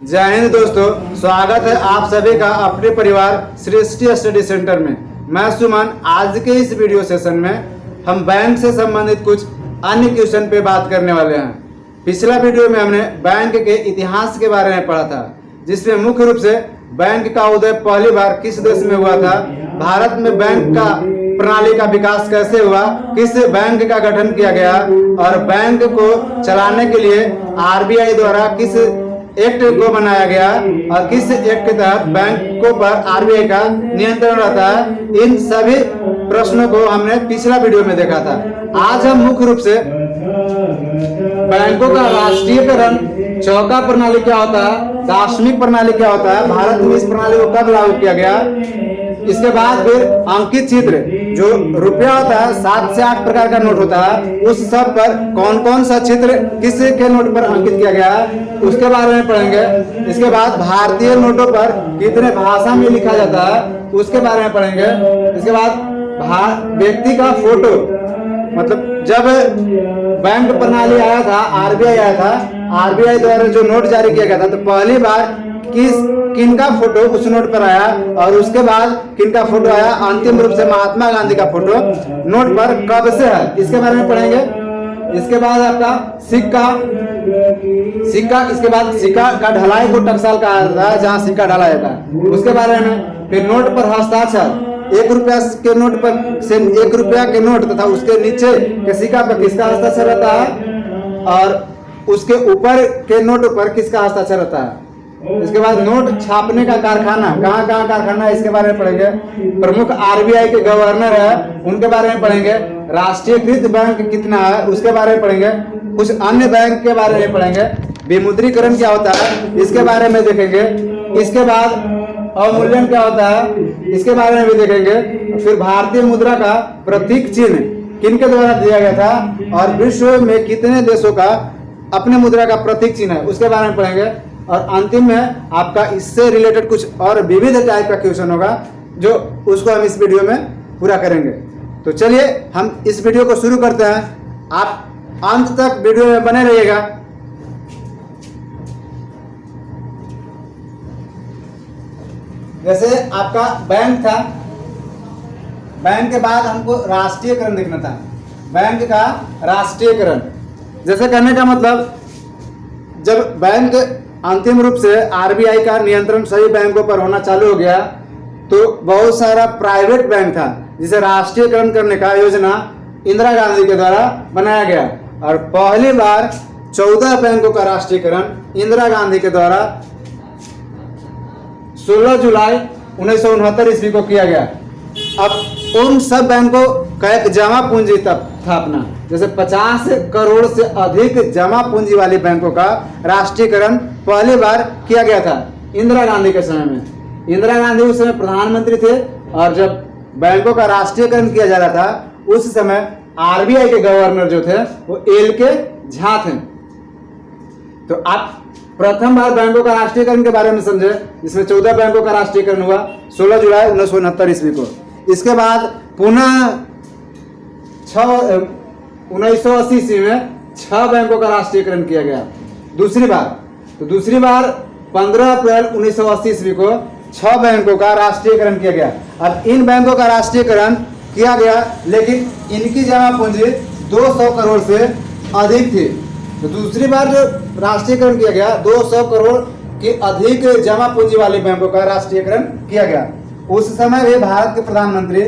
जय हिंद दोस्तों, स्वागत है आप सभी का अपने परिवार सृष्टि स्टडी सेंटर में। मैं सुमन। आज के इस वीडियो सेशन में हम बैंक से संबंधित कुछ अन्य क्वेश्चन पे बात करने वाले हैं। पिछला वीडियो में हमने बैंक के इतिहास के बारे में पढ़ा था, जिसमें मुख्य रूप से बैंक का उदय पहली बार किस देश में हुआ था, भारत में बैंक का प्रणाली का विकास कैसे हुआ, किस बैंक का गठन किया गया और बैंक को चलाने के लिए आरबीआई द्वारा किस एक्ट को बनाया गया और किस एक्ट के तहत बैंकों पर आरबीआई का नियंत्रण रहता है। इन सभी प्रश्नों को हमने पिछला वीडियो में देखा था। आज हम मुख्य रूप से बैंकों का राष्ट्रीयकरण, चौका प्रणाली क्या होता है, दार्शनिक प्रणाली क्या होता है, भारत में इस प्रणाली को कब लागू किया गया, इसके बाद फिर अंकित चित्र जो रुपया होता है 7 से 8 प्रकार का नोट होता है, उस सब पर कौन कौन सा चित्र किस के नोट पर अंकित किया गया है उसके बारे में पढ़ेंगे। इसके बाद भारतीय नोटों पर कितने भाषा में लिखा जाता है उसके बारे में पढ़ेंगे। इसके बाद व्यक्ति का फोटो, मतलब जब बैंक प्रणाली आया था, आरबीआई आया था, आरबीआई द्वारा जो नोट जारी किया गया था, तो पहली बार किनका फोटो उस नोट पर आया और उसके बाद किनका फोटो आया, अंतिम रूप से महात्मा गांधी का फोटो नोट पर कब से है, इसके बारे में पढ़ेंगे। इसके बाद आपका सिक्का, इसके बाद सिक्का का ढलाई को टकसाल कहा जाता है, जहाँ सिक्का ढाला जाता है, उसके बारे में। फिर नोट पर हस्ताक्षर, 1 रुपया के नोट पर से 1 रुपया के नोट तथा उसके नीचे के सिक्का पर किसका हस्ताक्षर रहता है और उसके ऊपर के नोट पर किसका हस्ताक्षर रहता है। इसके बाद नोट छापने का कारखाना, कहाँ कहाँ कारखाना है इसके बारे में पढ़ेंगे। प्रमुख आरबीआई के गवर्नर है उनके बारे में पढ़ेंगे। राष्ट्रीयकृत बैंक कितना है उसके बारे में पढ़ेंगे। कुछ अन्य बैंक के बारे में पढ़ेंगे। विमुद्रीकरण क्या होता है इसके बारे में देखेंगे। इसके बाद अवमूल्यन क्या होता है इसके बारे में भी देखेंगे। फिर भारतीय मुद्रा का प्रतीक चिन्ह किनके द्वारा दिया गया था और विश्व में कितने देशों का अपने मुद्रा का प्रतीक चिन्ह है उसके बारे में पढ़ेंगे। और अंतिम में आपका इससे रिलेटेड कुछ और विविध टाइप का क्वेश्चन होगा जो उसको हम इस वीडियो में पूरा करेंगे। तो चलिए हम इस वीडियो को शुरू करते हैं। आप अंत तक वीडियो में बने रहिएगा। जैसे आपका बैंक था, बैंक के बाद हमको राष्ट्रीयकरण देखना था। बैंक का राष्ट्रीयकरण जैसे करने का मतलब, जब बैंक अंतिम रूप से आरबीआई का नियंत्रण सभी बैंकों पर होना चालू हो गया, तो बहुत सारा प्राइवेट बैंक था जिसे राष्ट्रीयकरण करने का योजना इंदिरा गांधी के द्वारा बनाया गया और पहली बार 14 बैंकों का राष्ट्रीयकरण इंदिरा गांधी के द्वारा 16 जुलाई 1969 ईस्वी को किया गया। अब उन सब बैंकों का एक जमा पूंजी स्थापना, जैसे 50 करोड़ से अधिक जमा पूंजी वाली बैंकों का राष्ट्रीयकरण पहली बार किया गया था इंदिरा गांधी के समय में। इंदिरा गांधी उस समय प्रधानमंत्री थे और जब बैंकों का राष्ट्रीयकरण किया जा रहा था उस समय आरबीआई के गवर्नर जो थे वो एल.के. झा थे। तो आप प्रथम बार बैंकों का राष्ट्रीयकरण के बारे में समझे, जिसमें 14 बैंकों का राष्ट्रीयकरण हुआ 16 जुलाई 1969 ईस्वी को। इसके बाद पुनः 1980 ईस्वी में 6 बैंकों का राष्ट्रीयकरण किया गया दूसरी बार 15 अप्रैल 1980 ईस्वी को 6 बैंकों का राष्ट्रीयकरण किया गया। अब इन बैंकों का राष्ट्रीयकरण किया गया, लेकिन इनकी जमा पूंजी 200 करोड़ से अधिक थी। तो दूसरी बार जो राष्ट्रीयकरण किया गया 200 करोड़ की अधिक जमा पूंजी वाले बैंकों का राष्ट्रीयकरण किया गया। उस समय भी भारत के प्रधानमंत्री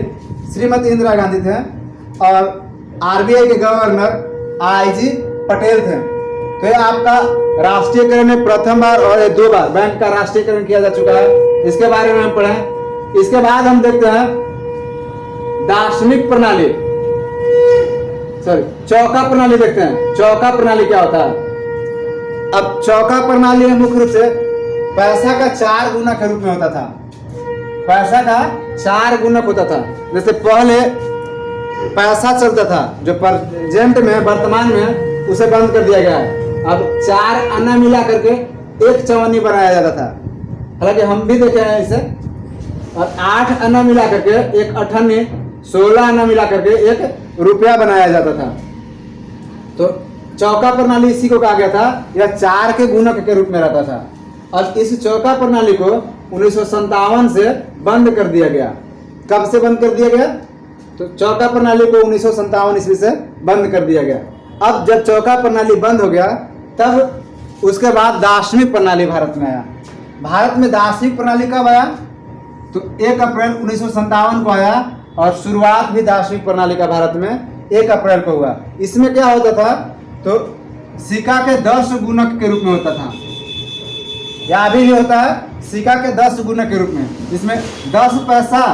श्रीमती इंदिरा गांधी थे और आरबीआई के गवर्नर आई.जी. पटेल थे। तो ये आपका राष्ट्रीयकरण में प्रथम बार और 2 बार बैंक का राष्ट्रीयकरण किया जा चुका है। इसके बारे में हम पढ़ें। इसके बाद हम देखते हैं दार्शनिक प्रणाली, चौका प्रणाली देखते हैं। चौका प्रणाली क्या होता है। अब चौका प्रणाली में मुख्य रूप से पैसा का 4 गुणक के रूप में होता था। पैसा का 4 गुणक होता था। जैसे पहले पैसा चलता था जो प्रेजेंट में, वर्तमान में उसे बंद कर दिया गया है। अब 4 अन्ना मिला करके एक चवन्नी बनाया जाता था, हालांकि हम भी देखे हैं इसे। और 8 अन्ना मिला करके एक अठन्नी, 16 अन्ना मिला करके एक रुपया बनाया जाता था। तो चौका प्रणाली इसी को कहा गया था। यह 4 के गुणक के रूप में रहता था। अब इस चौका प्रणाली को 1957 से बंद कर दिया गया। कब से बंद कर दिया गया? तो चौका प्रणाली को 1957 ईस्वी से बंद कर दिया गया। अब जब चौका प्रणाली बंद हो गया तब उसके बाद दार्शनिक प्रणाली भारत में आया। भारत में दार्शनिक प्रणाली कब आया? तो 1 अप्रैल 1957 को आया और शुरुआत भी दार्शनिक प्रणाली का भारत में 1 अप्रैल को हुआ। इसमें क्या होता था? तो सिक्का के 10 गुणक के रूप में होता था, या अभी भी होता है सिक्का के 10 गुणक के रूप में, जिसमें 10 पैसा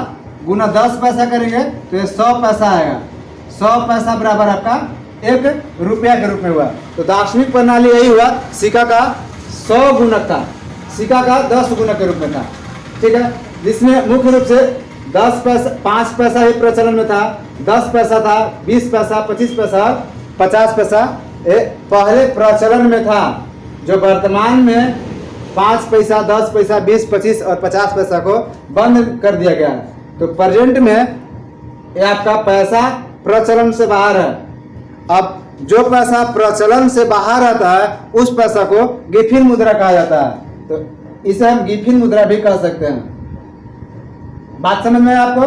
गुना 10 पैसा करेंगे तो ये 100 पैसा आएगा। 100 पैसा बराबर आपका 1 रुपया के रूप में हुआ। तो दार्शनिक प्रणाली यही हुआ, सिक्का का 100 गुणक था, सिक्का का 10 गुणक के रूप में था। ठीक है, जिसमें मुख्य रूप से 10 पैसा 5 पैसा ही प्रचलन में था, 10 पैसा था, 20 पैसा, 25 पैसा, 50 पैसा पहले प्रचलन में था। जो वर्तमान में 5 पैसा, 10 पैसा, 20, 25 और 50 पैसा को बंद कर दिया गया है। तो प्रेजेंट में ये आपका पैसा प्रचलन से बाहर है। अब जो पैसा प्रचलन से बाहर आता है उस पैसा को गिफिन मुद्रा कहा जाता है। तो इसे हम गिफिन मुद्रा भी कह सकते हैं। बात समझ में आपको?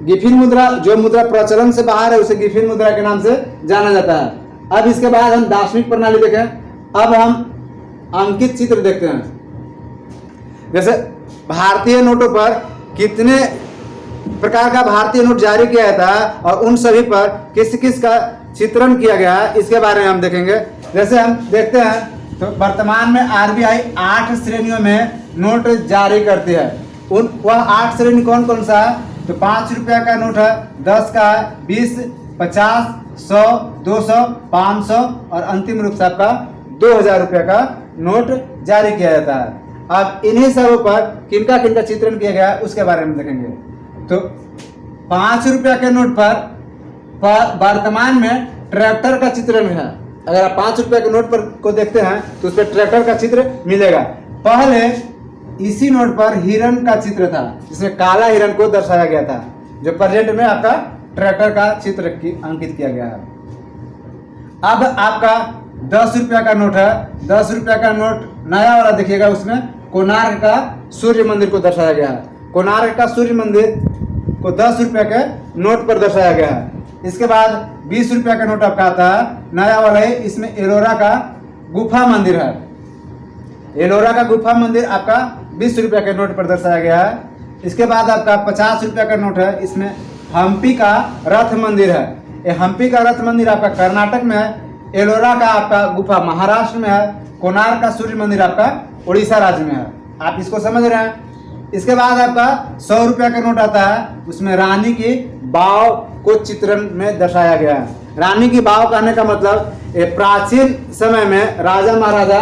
गिफिन मुद्रा, जो मुद्रा प्रचलन से बाहर है उसे गिफिन मुद्रा के नाम से जाना जाता है। अब इसके बाद हम दार्शनिक प्रणाली देखें। अब हम अंकित चित्र देखते हैं। जैसे भारतीय नोटों पर कितने प्रकार का भारतीय नोट जारी किया जाता है और उन सभी पर किस किस का चित्रण किया गया है, इसके बारे में हम देखेंगे। जैसे हम देखते हैं तो वर्तमान में आरबीआई 8 श्रेणियों में नोट जारी करती है। वह 8 श्रेणी कौन कौन सा है? तो 5 रुपया का नोट है, 10 का है, 20, 50, 100, 200, 500 और अंतिम रूप से आपका 2000 रुपया का नोट जारी किया जाता है। अब इन्हीं सबों पर किनका किनका चित्रण किया गया है उसके बारे में देखेंगे। तो 5 रुपया के नोट पर वर्तमान में ट्रैक्टर का चित्रण है। अगर आप 5 रुपया के नोट पर को देखते हैं तो उस पर ट्रैक्टर का चित्र मिलेगा। पहले इसी नोट पर हिरण का चित्र था, जिसमें काला हिरण को दर्शाया गया था, जो प्रेजेंट में आपका ट्रैक्टर का चित्र अंकित किया गया है। अब आपका 10 रुपया का नोट है। 10 रुपया का नोट नया वाला देखिएगा, उसमें कोणार्क का सूर्य मंदिर को दर्शाया गया है। कोणार्क का सूर्य मंदिर को 10 रुपया के नोट पर दर्शाया गया है। इसके बाद 20 रुपया का नोट आपका आता है, नया वाला है। इसमें एलोरा का गुफा मंदिर है। एलोरा का गुफा मंदिर आपका 20 रुपया के नोट पर दर्शाया गया है। इसके बाद आपका 50 रुपया का नोट है। इसमें हम्पी का रथ मंदिर है। ये हम्पी का रथ मंदिर आपका कर्नाटक में है। एलोरा का आपका गुफा महाराष्ट्र में है। कोणार्क का सूर्य मंदिर आपका उड़ीसा राज्य में है। आप इसको समझ रहे हैं। इसके बाद आपका 100 रुपया का नोट आता है। उसमें रानी की बाव को चित्रण में दर्शाया गया है। रानी की बाव कहने का मतलब प्राचीन समय में राजा महाराजा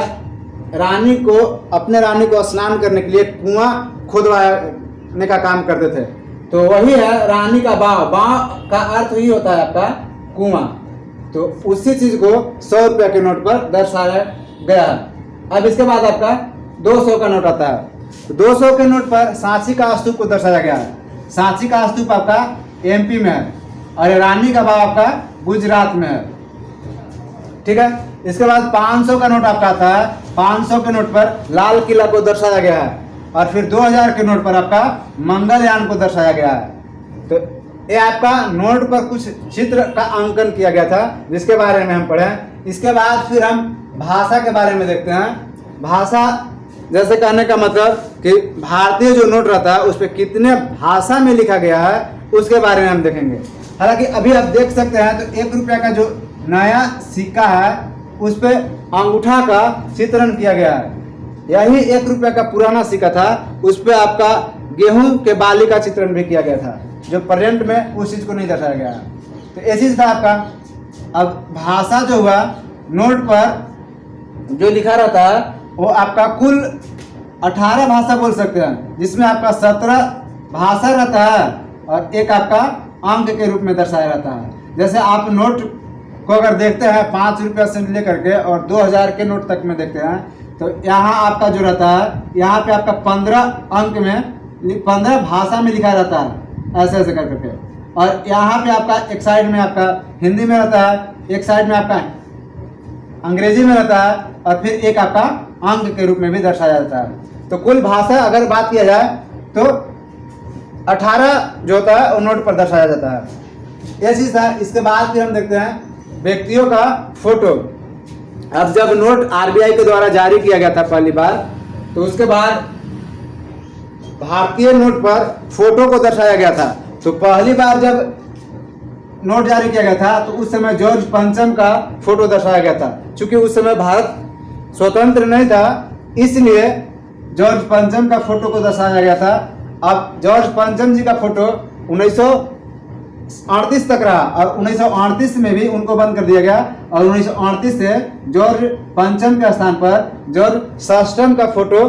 अपने रानी को स्नान करने के लिए कुआं खोदवाने का काम करते थे। तो वही है रानी का बाव। बाव का अर्थ ही होता है आपका कुआं। तो उसी चीज को 100 रुपया के नोट पर दर्शाया गया है। अब इसके बाद आपका 200 का नोट आता है। 200 के नोट पर सांची का स्तूप को दर्शाया गया है। सांची का स्तूप आपका एमपी में है और रानी का बाव आपका गुजरात में है। ठीक है। इसके बाद 500 का नोट आपका आता है। 500 के नोट पर लाल किला को दर्शाया गया है और फिर 2000 के नोट पर आपका मंगलयान को दर्शाया गया है। तो ये आपका नोट पर कुछ चित्र का अंकन किया गया था, जिसके बारे में हम पढ़ें। इसके बाद फिर हम भाषा के बारे में देखते हैं। भाषा जैसे कहने का मतलब कि भारतीय जो नोट रहता है उस पर कितने भाषा में लिखा गया है उसके बारे में हम देखेंगे। हालांकि अभी आप देख सकते हैं तो 1 रुपया का जो नया सिक्का है उस पर अंगूठा का चित्रण किया गया है। यही 1 रुपया का पुराना सिक्का था, उस पर आपका गेहूं के बाली का चित्रण भी किया गया था, जो प्रेजेंट में उस चीज को नहीं दर्शाया गया है। तो ये चीज था आपका। अब भाषा जो हुआ, नोट पर जो लिखा रहता है वो आपका कुल 18 भाषा बोल सकते हैं, जिसमें आपका 17 भाषा रहता है और एक आपका अंक के रूप में दर्शाया रहता है। जैसे आप नोट को अगर देखते हैं 5 रुपया से लेकर के और 2000 के नोट तक में देखते हैं तो यहाँ आपका जो रहता है, यहाँ पे आपका 15 अंक में 15 भाषा में लिखा रहता है, ऐसे ऐसे कर करके। और यहाँ पे आपका एक साइड में आपका हिंदी में रहता है, एक साइड में आपका अंग्रेजी में रहता है और फिर एक आपका अंक के रूप में भी दर्शाया जाता है। तो कुल भाषा अगर बात किया जाए तो 18 जो होता है वो नोट पर दर्शाया जाता है। ये चीज़ था। इसके बाद फिर हम देखते हैं व्यक्तियों का फोटो। अब जब नोट आरबीआई के द्वारा जारी किया गया था पहली बार, तो उसके बाद भारतीय नोट पर फोटो को दर्शाया गया था। तो पहली बार जब नोट जारी किया गया था तो उस समय जॉर्ज पंचम का फोटो दर्शाया गया था। क्योंकि उस समय भारत स्वतंत्र नहीं था, इसलिए जॉर्ज पंचम का फोटो को दर्शाया गया था। अब जॉर्ज पंचम जी का फोटो 1938 तक रहा और 1938 में भी उनको बंद कर दिया गया और 1938 से जॉर्ज पंचम के स्थान पर जॉर्ज षष्ठम का फोटो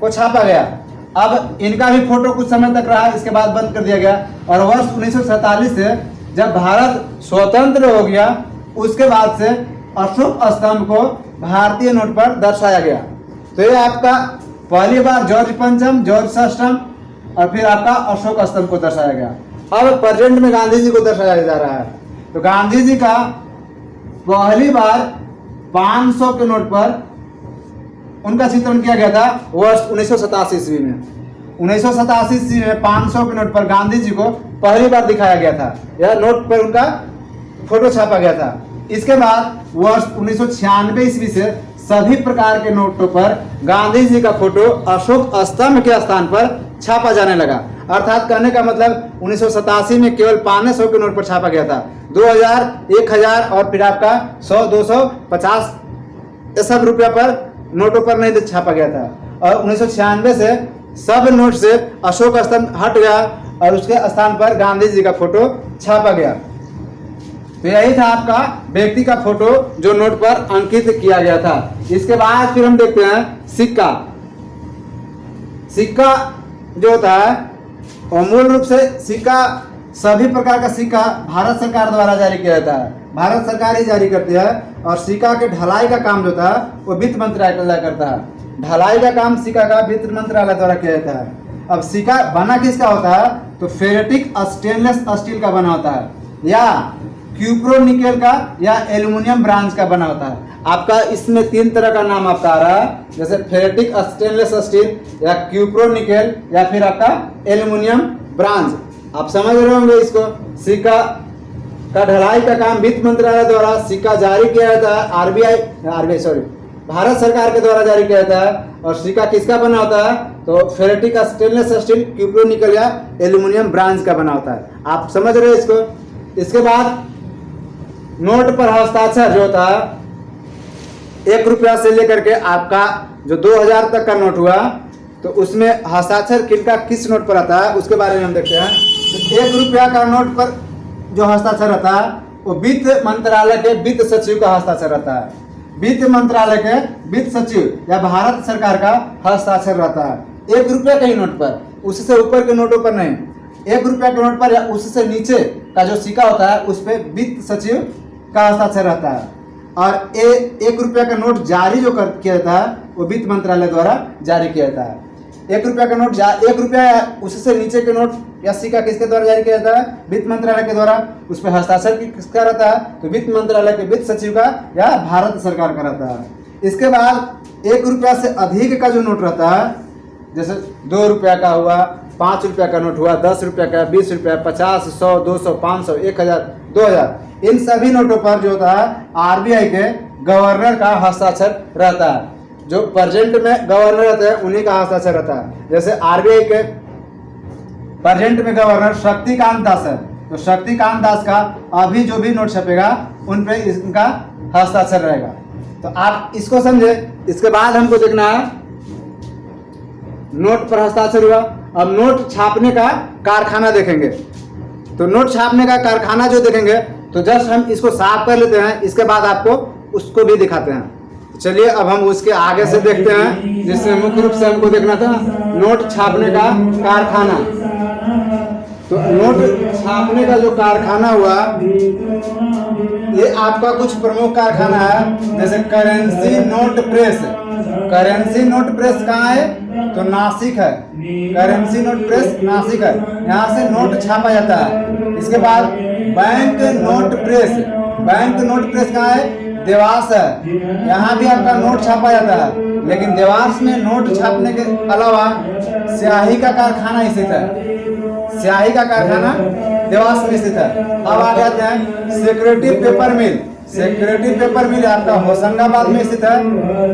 को छापा गया। अब इनका भी फोटो कुछ समय तक रहा, इसके बाद बंद कर दिया गया। और वर्ष 1947 से जब भारत स्वतंत्र हो गया, उसके बाद से अशोक स्तंभ को भारतीय नोट पर दर्शाया गया। तो ये आपका पहली बार जॉर्ज पंचम, जॉर्ज षष्ठम और फिर आपका अशोक स्तंभ को दर्शाया गया। अब प्रेजेंट में गांधी जी को दर्शाया जा रहा है। तो गांधी जी का पहली बार 500 के नोट पर उनका चित्रण किया गया था वर्ष 1987 ईस्वी में। 1987 ईस्वी में 500 के नोट पर गांधी जी को पहली बार दिखाया गया था। यह नोट पर उनका फोटो छापा गया था। इसके बाद वर्ष 1996 ईस्वी से सभी प्रकार के नोटों पर गांधी जी का फोटो अशोक स्तंभ के स्थान पर छापा जाने लगा। अर्थात कहने का मतलब 1987 में केवल 500 के नोट पर छापा गया था। 2000, 1000 और फिर आपका 100, 200, 50 ये सब रुपया पर नोटों पर नहीं छापा गया था। और 1996 से सब नोट से अशोक स्तंभ हट गया और उसके स्थान पर गांधी जी का फोटो छापा गया। तो यही था आपका व्यक्ति का फोटो जो नोट पर अंकित किया गया था। इसके बाद फिर हम देखते हैं सिक्का। सिक्का जो होता है वो मूल रूप से सिक्का, सभी प्रकार का सिक्का भारत सरकार द्वारा जारी किया जाता है। भारत सरकार ही जारी करती है और सिक्का के ढलाई का काम जो था वो वित्त मंत्रालय करता है। ढलाई का काम सिक्का का वित्त मंत्रालय द्वारा किया जाता है। अब सिक्का बना किसका होता है? तो फेरेटिक स्टेनलेस स्टील का बना होता है, या क्यूप्रो निकेल का, या एल्युमिनियम ब्रांज का बना होता है। आपका इसमें 3 तरह का नाम आपका आ रहा है, जैसे फेरेटिक स्टेनलेस स्टील, या क्यूप्रो निकेल, या फिर आपका एल्युमिनियम ब्रांज। आप समझ रहे होंगे इसको। सिक्का का ढलाई का काम वित्त मंत्रालय द्वारा सिक्का जारी किया जाता है, आरबीआई सॉरी भारत सरकार के द्वारा जारी किया जाता है। और सिक्का किसका बना होता है? तो फेरेटिक स्टेनलेस स्टील, क्यूप्रो निकेल या एल्युमिनियम ब्रांज का बना होता है। आप समझ रहे हैं इसको। इसके बाद नोट पर हस्ताक्षर जो होता है, 1 रुपया से लेकर के आपका जो 2000 तक का नोट हुआ, तो उसमें हस्ताक्षर किनका किस नोट पर आता है उसके बारे में हम देखते हैं। तो 1 रुपया का नोट पर जो हस्ताक्षर रहता है वो वित्त मंत्रालय के वित्त सचिव का हस्ताक्षर रहता है। वित्त मंत्रालय के वित्त सचिव या भारत सरकार का हस्ताक्षर रहता है 1 रुपया के ही नोट पर, उससे ऊपर के नोटों पर नहीं। 1 रुपया के नोट पर या उससे नीचे का जो सिक्का होता है उस पर वित्त सचिव का हस्ताक्षर रहता है। और 1 रुपया का नोट जारी जो किया जाता है वो वित्त मंत्रालय द्वारा जारी किया जाता है। 1 रुपया का नोट 1 रुपया या उससे नीचे के नोट या सिक्का किसके द्वारा जारी किया जाता है? वित्त मंत्रालय के द्वारा। उस पर हस्ताक्षर किसका रहता है? तो वित्त मंत्रालय के वित्त सचिव का या भारत सरकार का रहता है। इसके बाद 1 रुपया से अधिक का जो नोट रहता है, जैसे 2 रुपया का हुआ, 5 रुपया का नोट हुआ, 10 रुपया का, 20 रुपया, 50, 100, 200, 500, 1000, 2000, इन सभी नोटों पर जो होता है आरबीआई के गवर्नर का हस्ताक्षर रहता है। जो प्रेजेंट में गवर्नर रहते हैं उन्हीं का हस्ताक्षर रहता है। जैसे आरबीआई के प्रेजेंट में गवर्नर शक्तिकांत दास है, तो शक्तिकांत दास का अभी जो भी नोट छपेगा उन पे इनका हस्ताक्षर रहेगा। तो आप इसको समझे। इसके बाद हमको देखना है नोट पर हस्ताक्षर हुआ। अब नोट छापने का कारखाना देखेंगे। तो नोट छापने का कारखाना जो देखेंगे, तो जस्ट हम इसको साफ कर लेते हैं, इसके बाद आपको उसको भी दिखाते हैं। चलिए अब हम उसके आगे से देखते हैं, जिससे मुख्य रूप से हमको देखना था नोट छापने का कारखाना। तो नोट छापने का जो कारखाना हुआ, ये आपका कुछ प्रमुख कारखाना है। जैसे currency note press. Currency note press कहाँ है? तो नासिक है। करेंसी नोट प्रेस नासिक है, यहाँ से नोट छापा जाता है। इसके बाद bank note press. Bank note press कहाँ है? देवास है, यहाँ भी आपका नोट छापा जाता है। लेकिन देवास में नोट छापने के अलावा स्याही का कारखाना स्थित है। स्याही का कारखाना देवास में स्थित है। अब आ जाते हैं सिक्योरिटी पेपर मिल। सिक्योरिटी पेपर मिल आपका होशंगाबाद में स्थित है।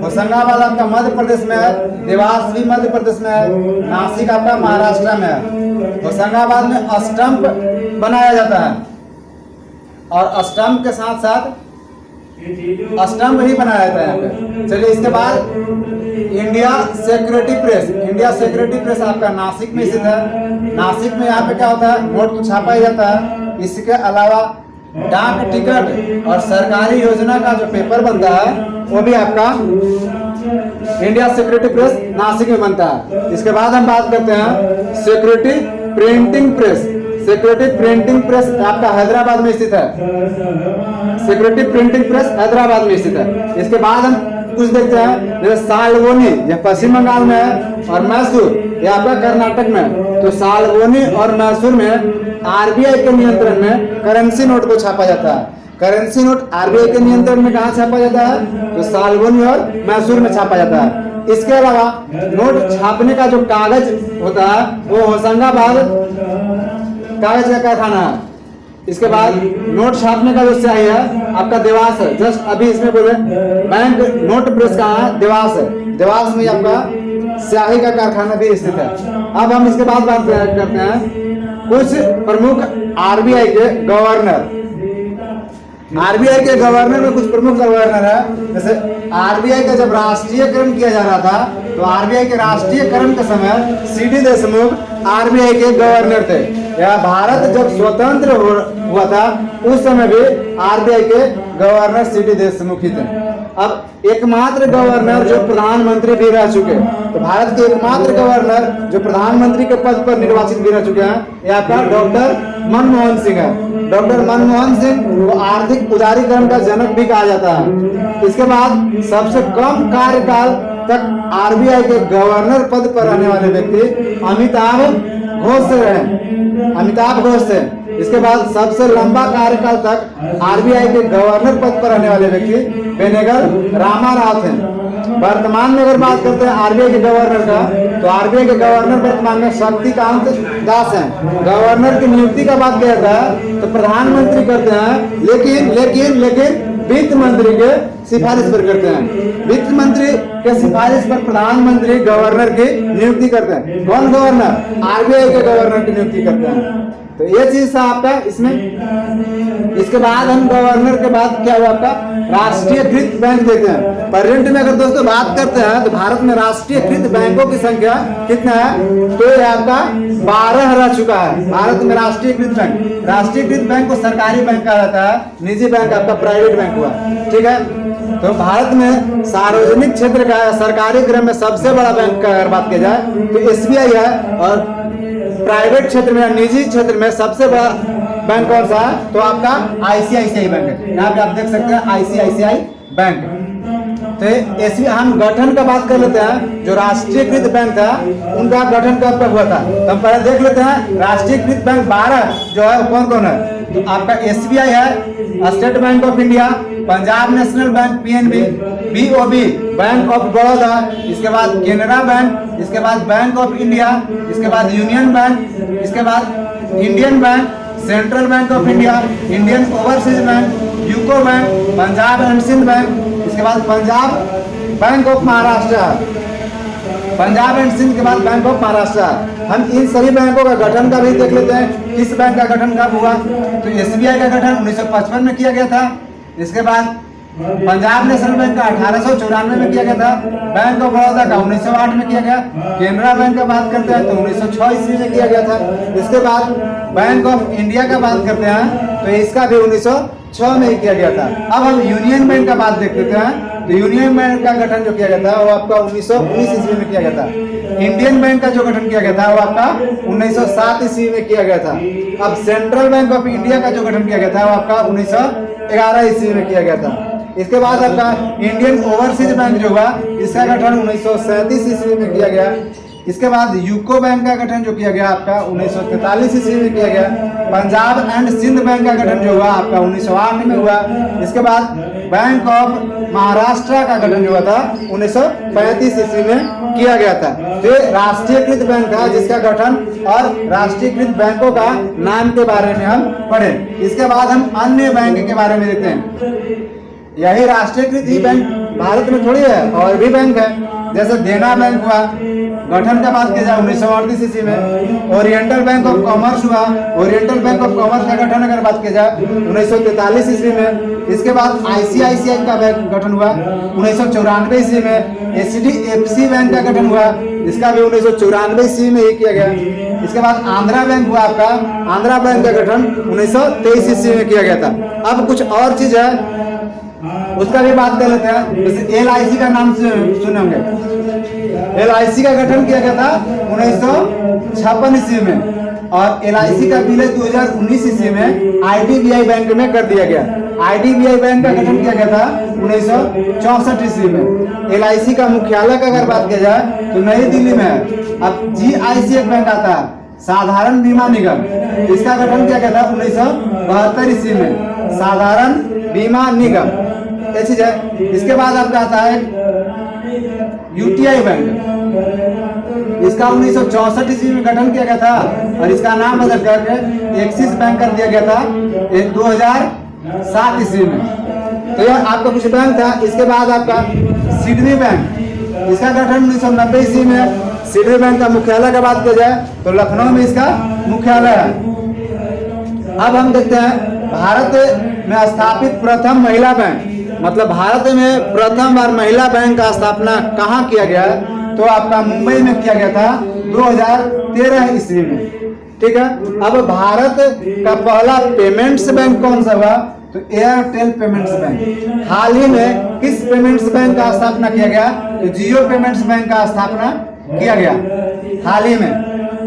होशंगाबाद आपका मध्य प्रदेश में है। देवास भी मध्य प्रदेश में है। नासिक आपका महाराष्ट्र में है। होशंगाबाद में स्टंप बनाया जाता है और स्टंप के साथ साथ स्टंप ही बनाया जाता है यहाँ पे। चलिए इसके बाद India security press. India security press आपका नासिक में स्थित है। नासिक में यहाँ पे क्या होता है, नोट तो छापा ही जाता है। इसके अलावा डाक टिकट और सरकारी योजना का जो पेपर बनता है वो भी आपका इंडिया सिक्योरिटी प्रेस नासिक में बनता है। इसके बाद हम बात करते हैं security printing press. Security printing press आपका हैदराबाद में स्थित है। सिक्योरिटी प्रिंटिंग प्रेस हैदराबाद में स्थित है। इसके बाद हम कुछ देखते हैं, जैसे सालवोनी, यह पश्चिम बंगाल में है, और मैसूर ये आपका कर्नाटक में है। तो सालवोनी और मैसूर में आरबीआई के नियंत्रण में करेंसी नोट को छापा जाता है। करेंसी नोट आरबीआई के नियंत्रण में कहाँ छापा जाता है, तो सालवोनी और मैसूर में छापा जाता है। इसके अलावा नोट छापने का जो कागज होता है वो होशंगाबाद कागज का कारखाना है। इसके बाद नोट छापने का जो स्याही है आपका देवास है। जस्ट अभी इसमें बोले बैंक नोट प्रेस कहाँ है, देवास है। देवास में आपका स्याही का कारखाना भी स्थित है। अब हम इसके बाद बात करते हैं कुछ प्रमुख आरबीआई के गवर्नर। आरबीआई के गवर्नर में कुछ प्रमुख गवर्नर है। जैसे आरबीआई का जब राष्ट्रीयकरण किया जा रहा था तो आरबीआई के राष्ट्रीयकरण के समय सीडी देशमुख आरबीआई के गवर्नर थे। या भारत जब स्वतंत्र हुआ था उस समय भी आरबीआई के गवर्नर सीडी देशमुख ही थे। अब एकमात्र गवर्नर जो प्रधानमंत्री भी रह चुके, तो भारत के एकमात्र गवर्नर जो प्रधानमंत्री के पद पर निर्वाचित भी रह चुके हैं, ये आपका डॉक्टर मनमोहन सिंह है। डॉक्टर मनमोहन सिंह को आर्थिक उदारीकरण का जनक भी कहा जाता है। इसके बाद सबसे कम कार्यकाल तक आरबीआई के गवर्नर पद पर रहने वाले व्यक्ति अमिताभ घोष से रहे। अमिताभ घोष से। इसके बाद सबसे लंबा कार्यकाल तक आरबीआई के गवर्नर पद पर रहने वाले व्यक्ति बेनेगल रामा राव थे। वर्तमान में अगर बात करते हैं आरबीआई के गवर्नर का, तो आरबीआई के गवर्नर वर्तमान में शक्तिकांत दास हैं। गवर्नर की नियुक्ति का बात किया था तो प्रधानमंत्री करते हैं, लेकिन वित्त मंत्री के सिफारिश पर करते हैं। वित्त मंत्री के सिफारिश पर प्रधानमंत्री गवर्नर की नियुक्ति करते हैं। कौन गवर्नर? आरबीआई के गवर्नर की नियुक्ति करते हैं। तो ये चीज था आपका इसमें। इसके बाद हम गवर्नर के बाद क्या हुआ आपका राष्ट्रीयकृत बैंक देखते हैं। प्रेजेंट में अगर दोस्तों बात करते हैं तो भारत में राष्ट्रीयकृत बैंकों की संख्या कितना है, तो ये आपका 12 रह चुका है। भारत में राष्ट्रीयकृत बैंक, राष्ट्रीयकृत बैंक को सरकारी बैंक कहा जाता है, निजी बैंक आपका प्राइवेट बैंक हुआ। ठीक है, तो भारत में सार्वजनिक क्षेत्र का सरकारी क्रम में सबसे बड़ा बैंक का अगर बात की जाए तो एसबीआई है, और प्राइवेट क्षेत्र में या निजी क्षेत्र में सबसे बड़ा बैंक कौन सा है, तो आपका आईसीआईसीआई बैंक है। यहाँ पे आप देख सकते हैं आईसीआईसीआई बैंक। तो एसबीआई हम गठन का बात कर लेते हैं। जो राष्ट्रीयकृत बैंक था उनका गठन कब हुआ था, तो हम पहले देख लेते हैं। राष्ट्रीयकृत बैंक 12 जो है वो कौन कौन है, तो आपका एसबीआई है, state bank of India, Punjab national bank PNB, BOB bank of Baroda, इसके बाद केनरा बैंक, इसके बाद बैंक ऑफ इंडिया, इसके बाद यूनियन बैंक, इसके बाद Indian Bank, Central Bank of India, Indian Overseas Bank, UCO Bank, Punjab and Sindh Bank, इसके बाद Punjab Bank of Maharashtra, Punjab and Sindh के बाद बैंक ऑफ महाराष्ट्र। हम इन सभी बैंकों का गठन का भी देख लेते हैं। किस बैंक का गठन कब हुआ, तो एसबीआई का गठन 1955 में किया गया था। इसके बाद पंजाब नेशनल बैंक का 1894 में किया गया था। बैंक ऑफ बड़ौदा का 1908 में किया गया। केनरा बैंक का बात करते हैं तो 1906 ईस्वी में किया गया था। इसके बाद बैंक ऑफ इंडिया का बात करते हैं तो इसका भी 1906 में ही किया गया था। अब हम यूनियन बैंक का बात देख लेते हैं। तो यूनियन बैंक का गठन जो किया गया था वो आपका 1919 ईस्वी में किया गया था। इंडियन बैंक का जो गठन किया गया था वो आपका 1907 ईस्वी में किया गया था। अब सेंट्रल बैंक ऑफ इंडिया का जो गठन किया गया था वो आपका 1911 ईस्वी में किया गया था। इसके बाद आपका इंडियन ओवरसीज बैंक जो हुआ इसका गठन 1937 ईस्वी में किया गया। इसके बाद यूको बैंक का गठन जो किया गया आपका 1943 ईस्वी में किया गया। पंजाब एंड सिंध बैंक का गठन जो हुआ आपका 1908 में हुआ। इसके बाद बैंक ऑफ महाराष्ट्र का गठन जो हुआ था 1935 ईस्वी में किया गया था। तो ये राष्ट्रीयकृत बैंक था जिसका गठन और राष्ट्रीयकृत बैंकों का नाम के बारे में हम पढ़े। इसके बाद हम अन्य बैंक के बारे में देखते हैं। यही राष्ट्रीयकृत ही बैंक भारत में थोड़ी है, और भी बैंक है, जैसे देना बैंक हुआ, गठन का बात किया जाए 1938 ईस्वी में। ओरिएंटल बैंक ऑफ कॉमर्स हुआ, ओरिएंटल बैंक ऑफ कॉमर्स का गठन अगर बात किया जाए 1943 ईस्वी में। इसके बाद आईसीआईसीआई का बैंक गठन हुआ 1994 ईस्वी में। एचडीएफसी बैंक का गठन हुआ, इसका भी 1994 ईस्वी में ही किया गया। इसके बाद आंध्रा बैंक हुआ आपका, आंध्रा बैंक का गठन 1923 ईस्वी में किया गया था। अब कुछ और चीज है उसका भी बात कर लेते हैं। जैसे LIC का नाम सुने होंगे। LIC का गठन किया गया था 1956 ईस्वी में, और LIC का विलय 2019 ईस्वी में IDBI बैंक में कर दिया गया। IDBI बैंक का गठन किया गया था 1964 ईस्वी में। LIC का मुख्यालय का अगर बात किया जाए तो नई दिल्ली में है। अब GIC एक बैंक आता है, साधारण बीमा निगम, इसका गठन किया गया था 1972 ईस्वी में, साधारण बीमा निगम, ये चीज है। इसके बाद आपका आता है UTI बैंक, इसका 1964 ईस्वी में गठन किया गया था, और इसका नाम बदल करके एक्सिस बैंक कर दिया गया था 2007 ईस्वी में। तो यह आपका कुछ बैंक था। इसके बाद आपका सिडनी बैंक, इसका गठन 1990 ईस्वी में। सिडनी बैंक का मुख्यालय का बात किया जाए तो लखनऊ में इसका मुख्यालय है। अब हम देखते हैं भारत में स्थापित प्रथम महिला बैंक, मतलब भारत में प्रथम बार महिला बैंक का स्थापना कहाँ किया गया, तो आपका मुंबई में किया गया था 2013 ईस्वी में। ठीक है। अब भारत का पहला पेमेंट्स बैंक कौन सा हुआ, तो एयरटेल पेमेंट्स बैंक। हाल ही में किस पेमेंट्स बैंक का स्थापना किया गया, तो जियो पेमेंट्स बैंक का स्थापना किया गया हाल ही में।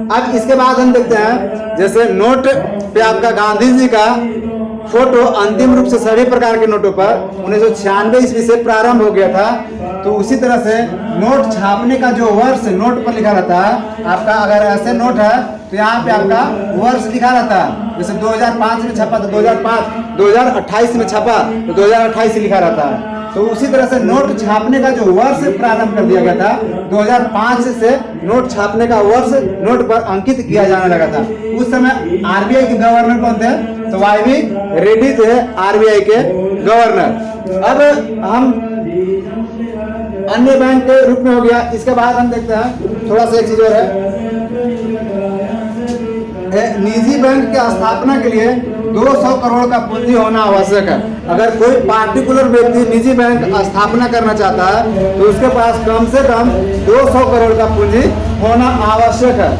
अब इसके बाद हम देखते हैं, जैसे नोट पे आपका गांधी जी का फोटो अंतिम रूप से सभी प्रकार के नोटों पर 1996 ईस्वी से प्रारंभ हो गया था। तो उसी तरह से नोट छापने का जो वर्ष नोट पर लिखा रहता है आपका, अगर ऐसे नोट है तो यहाँ पे आपका वर्ष लिखा रहता है। जैसे 2005 में छपा तो 2005, 2028 में छपा तो 2028 लिखा रहता है। तो उसी तरह से नोट छापने का जो वर्ष प्रारंभ कर दिया गया था 2005 से नोट छापने का वर्ष नोट पर अंकित किया जाने लगा था। उस समय RBI के गवर्नर कौन थे, तो YV रेड्डी थे RBI के गवर्नर। अब हम अन्य बैंक के रूप में हो गया। इसके बाद हम देखते हैं थोड़ा सा एक चीज और है, निजी बैंक की स्थापना के लिए 200 करोड़ का पूंजी होना आवश्यक है। अगर कोई पार्टिकुलर व्यक्ति निजी बैंक स्थापना करना चाहता है तो उसके पास कम से कम 200 करोड़ का पूंजी होना आवश्यक है।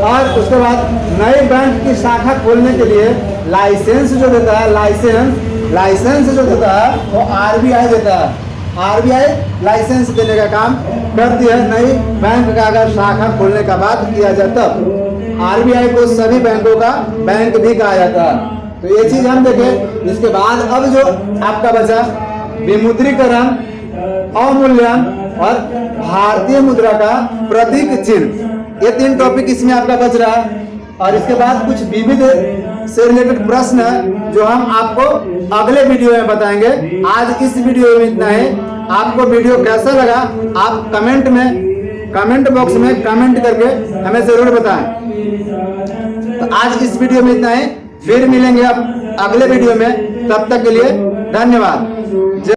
और उसके बाद नए बैंक की शाखा खोलने के लिए लाइसेंस जो देता है, लाइसेंस जो देता है वो RBI देता है। RBI लाइसेंस देने का काम करती है। नई बैंक का अगर शाखा खोलने का बात किया जाए तब RBI को सभी बैंकों का बैंक भी कहा जाता है। तो ये चीज हम देखें। इसके बाद अब जो आपका बचा विमुद्रीकरण, अवमूल्यन और भारतीय मुद्रा का प्रतीक चिन्ह, ये 3 टॉपिक इसमें आपका बच रहा है। और इसके बाद कुछ विविध से रिलेटेड प्रश्न है जो हम आपको अगले वीडियो में बताएंगे। आज इस वीडियो में इतना है। आपको वीडियो कैसा लगा आप कमेंट बॉक्स में कमेंट करके हमें जरूर बताएं। तो आज इस वीडियो में इतना है, फिर मिलेंगे अब अगले वीडियो में। तब तक के लिए धन्यवाद।